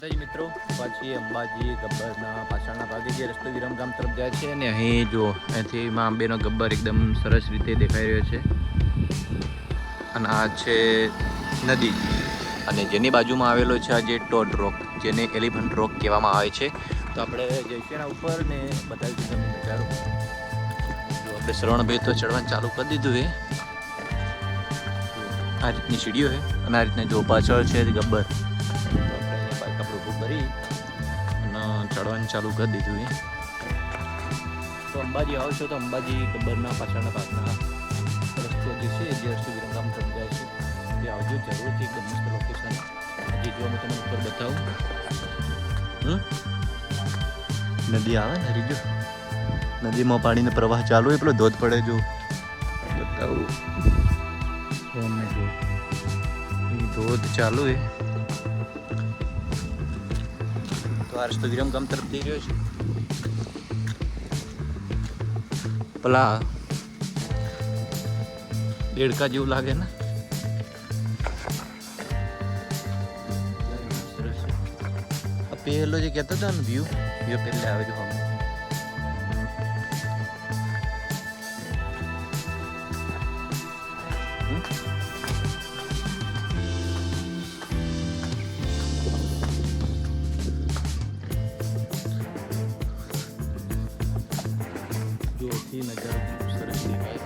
મિત્રો પછી અંબાજી ગબ્બરના પાછળના ભાગે જે રસ્તો વિરમગામ તરફ જાય છે અને અહીં જો અહીંથી માં અંબેનો ગબ્બર એકદમ સરસ રીતે દેખાઈ રહ્યો છે અને આ છે નદી અને જેની બાજુમાં આવેલો છે આ જે ટોડ રોક જેને એલિફન્ટ રોક કહેવામાં આવે છે. તો આપણે જઈશું એના ઉપર ને બતાવી દીધું નજારો. જો આપણે શ્રવણભાઈ તો ચડવાનું ચાલુ કરી દીધું છે. આ રીતની સીડીઓ છે અને આ રીતના જો પાછળ છે ગબ્બર કરી અને ચડવાનું ચાલુ કરી દીધું છે. તો અંબાજી આવો છો તો અંબાજી ગબ્બરના પાછળના ભાગના રસ્તો જે છે જે રસ્તો વિરમગામ તરફ જાય છે તે આવજો જરૂરથી. એકદમ મસ્ત લોકેશન જે જો હું તમને ઉપર બતાવું. નદી આવે ને હરીજો નદીમાં પાણીનો પ્રવાહ ચાલુ હોય પેલો ધોધ પડે જો બતાવું જો એ ધોધ ચાલુ છે. તો આ રસ્તો વિરમગામ તરફ જઈ રહ્યો છે. પેલા દેડકા જેવું લાગે ને પેલો જે કહેતો હતો ને વ્યૂ પહેલે આવે છે. જોથી નજારો ખૂબ સરસ દેખાય.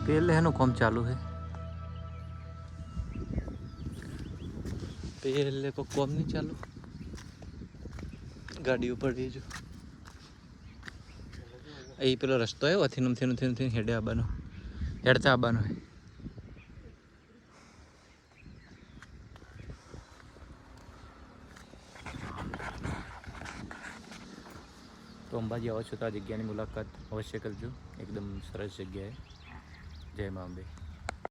पहले है कम चालू है पहले को कम नहीं चालू गाड़ी ऊपर जो ये पेलो रस्तो है अथी हेडे आबानो हेडता आबानो है. तो अंबाजी आओ छो तो आ जग्या मुलाकात अवश्य करजो. एकदम सरस जग्या है. जय मां अंबे.